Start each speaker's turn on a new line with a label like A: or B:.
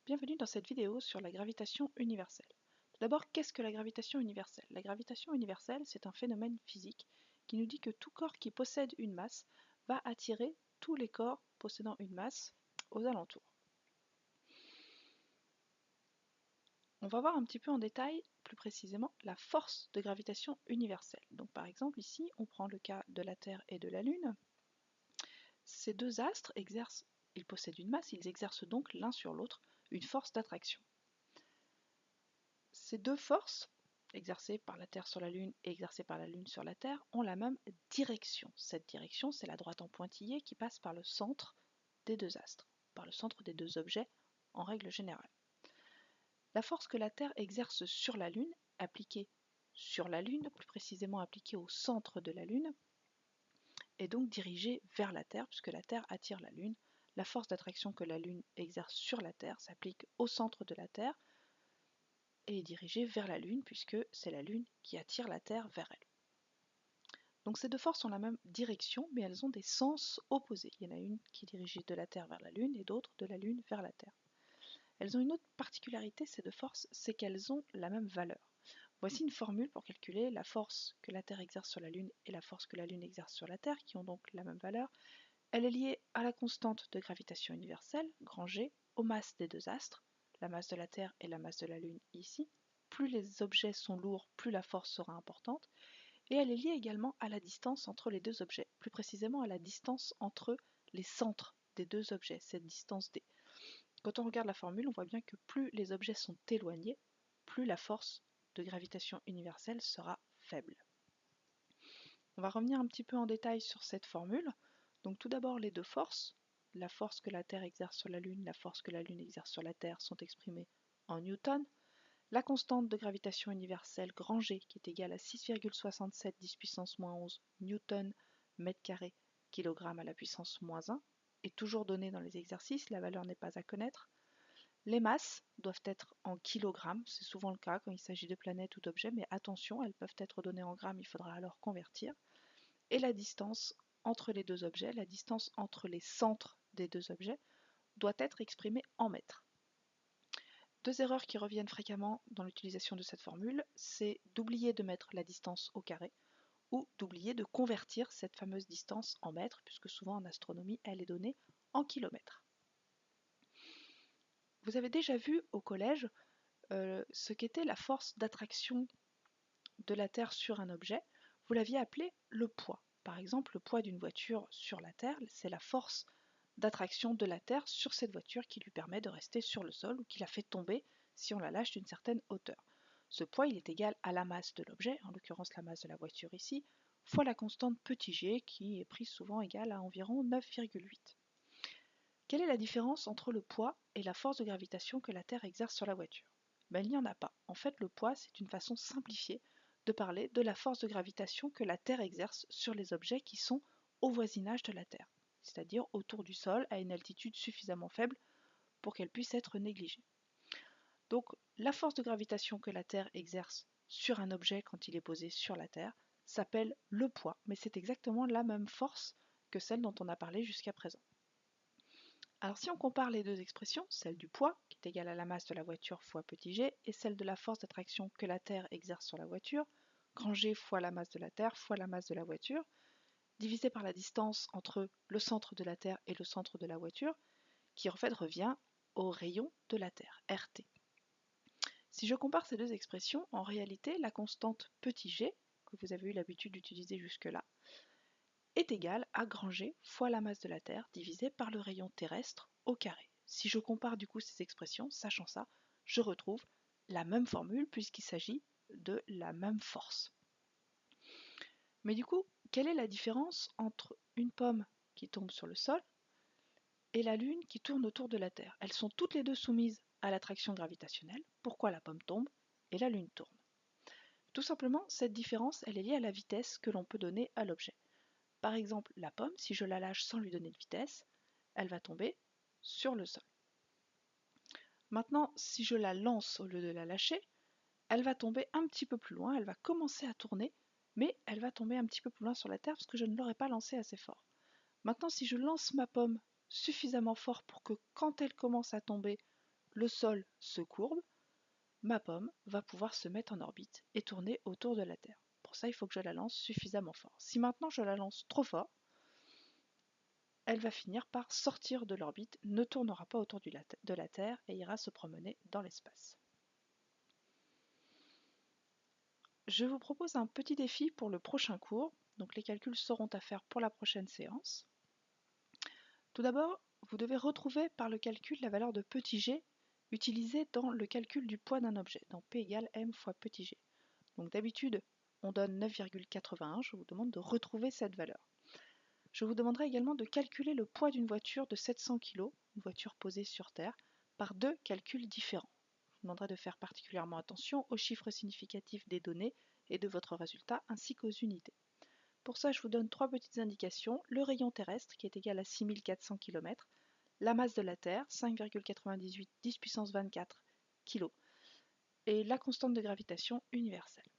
A: Bienvenue dans cette vidéo sur la gravitation universelle. Tout d'abord, qu'est-ce que la gravitation universelle? La gravitation universelle, c'est un phénomène physique qui nous dit que tout corps qui possède une masse va attirer tous les corps possédant une masse aux alentours. On va voir un petit peu en détail, plus précisément, la force de gravitation universelle. Donc par exemple ici, on prend le cas de la Terre et de la Lune. Ces deux astres ils possèdent une masse, ils exercent donc l'un sur l'autre une force d'attraction. Ces deux forces, exercées par la Terre sur la Lune et exercées par la Lune sur la Terre, ont la même direction. Cette direction, c'est la droite en pointillé qui passe par le centre des deux astres, par le centre des deux objets en règle générale. La force que la Terre exerce sur la Lune, appliquée sur la Lune, plus précisément appliquée au centre de la Lune, est donc dirigée vers la Terre, puisque la Terre attire la Lune. La force d'attraction que la Lune exerce sur la Terre s'applique au centre de la Terre et est dirigée vers la Lune, puisque c'est la Lune qui attire la Terre vers elle. Donc ces deux forces ont la même direction, mais elles ont des sens opposés. Il y en a une qui est dirigée de la Terre vers la Lune et d'autres de la Lune vers la Terre. Elles ont une autre particularité, ces deux forces, c'est qu'elles ont la même valeur. Voici une formule pour calculer la force que la Terre exerce sur la Lune et la force que la Lune exerce sur la Terre, qui ont donc la même valeur. Elle est liée à la constante de gravitation universelle, grand G, aux masses des deux astres, la masse de la Terre et la masse de la Lune ici. Plus les objets sont lourds, plus la force sera importante. Et elle est liée également à la distance entre les deux objets, plus précisément à la distance entre les centres des deux objets, cette distance D. Quand on regarde la formule, on voit bien que plus les objets sont éloignés, plus la force de gravitation universelle sera faible. On va revenir un petit peu en détail sur cette formule. Donc tout d'abord, les deux forces, la force que la Terre exerce sur la Lune, la force que la Lune exerce sur la Terre, sont exprimées en newtons. La constante de gravitation universelle, grand G, qui est égale à 6,67 10 puissance moins 11 newton mètre carré kilogramme à la puissance moins 1, est toujours donnée dans les exercices, la valeur n'est pas à connaître. Les masses doivent être en kilogrammes, c'est souvent le cas quand il s'agit de planètes ou d'objets, mais attention, elles peuvent être données en grammes, il faudra alors convertir. Et la distance entre les deux objets, la distance entre les centres des deux objets, doit être exprimée en mètres. Deux erreurs qui reviennent fréquemment dans l'utilisation de cette formule, c'est d'oublier de mettre la distance au carré ou d'oublier de convertir cette fameuse distance en mètres, puisque souvent en astronomie, elle est donnée en kilomètres. Vous avez déjà vu au collège ce qu'était la force d'attraction de la Terre sur un objet. Vous l'aviez appelé le poids. Par exemple, le poids d'une voiture sur la Terre, c'est la force d'attraction de la Terre sur cette voiture qui lui permet de rester sur le sol ou qui la fait tomber si on la lâche d'une certaine hauteur. Ce poids, il est égal à la masse de l'objet, en l'occurrence la masse de la voiture ici, fois la constante petit g qui est prise souvent égale à environ 9,8. Quelle est la différence entre le poids et la force de gravitation que la Terre exerce sur la voiture? Il n'y en a pas. En fait, le poids, c'est une façon simplifiée de parler de la force de gravitation que la Terre exerce sur les objets qui sont au voisinage de la Terre, c'est-à-dire autour du sol à une altitude suffisamment faible pour qu'elle puisse être négligée. Donc la force de gravitation que la Terre exerce sur un objet quand il est posé sur la Terre s'appelle le poids, mais c'est exactement la même force que celle dont on a parlé jusqu'à présent. Alors si on compare les deux expressions, celle du poids, qui est égale à la masse de la voiture fois petit g, et celle de la force d'attraction que la Terre exerce sur la voiture, grand G fois la masse de la Terre fois la masse de la voiture, divisé par la distance entre le centre de la Terre et le centre de la voiture, qui en fait revient au rayon de la Terre, RT. Si je compare ces deux expressions, en réalité, la constante petit g, que vous avez eu l'habitude d'utiliser jusque-là, est égale à grand G fois la masse de la Terre divisé par le rayon terrestre au carré. Si je compare du coup ces expressions, sachant ça, je retrouve la même formule puisqu'il s'agit de la même force. Mais du coup, quelle est la différence entre une pomme qui tombe sur le sol et la Lune qui tourne autour de la Terre? Elles sont toutes les deux soumises à l'attraction gravitationnelle. Pourquoi la pomme tombe et la Lune tourne? Tout simplement, cette différence, elle est liée à la vitesse que l'on peut donner à l'objet. Par exemple, la pomme, si je la lâche sans lui donner de vitesse, elle va tomber sur le sol. Maintenant, si je la lance au lieu de la lâcher, elle va tomber un petit peu plus loin, elle va commencer à tourner, mais elle va tomber un petit peu plus loin sur la terre parce que je ne l'aurais pas lancée assez fort. Maintenant, si je lance ma pomme suffisamment fort pour que quand elle commence à tomber, le sol se courbe, ma pomme va pouvoir se mettre en orbite et tourner autour de la Terre. Pour ça, il faut que je la lance suffisamment fort. Si maintenant je la lance trop fort, elle va finir par sortir de l'orbite, ne tournera pas autour de la Terre et ira se promener dans l'espace. Je vous propose un petit défi pour le prochain cours. Donc les calculs seront à faire pour la prochaine séance. Tout d'abord, vous devez retrouver par le calcul la valeur de petit g utilisée dans le calcul du poids d'un objet, dans P égale m fois petit g. Donc d'habitude, on donne 9,81, je vous demande de retrouver cette valeur. Je vous demanderai également de calculer le poids d'une voiture de 700 kg, une voiture posée sur Terre, par deux calculs différents. Je vous demanderai de faire particulièrement attention aux chiffres significatifs des données et de votre résultat, ainsi qu'aux unités. Pour ça, je vous donne trois petites indications. Le rayon terrestre, qui est égal à 6400 km, la masse de la Terre, 5,98 10 puissance 24 kg, et la constante de gravitation universelle.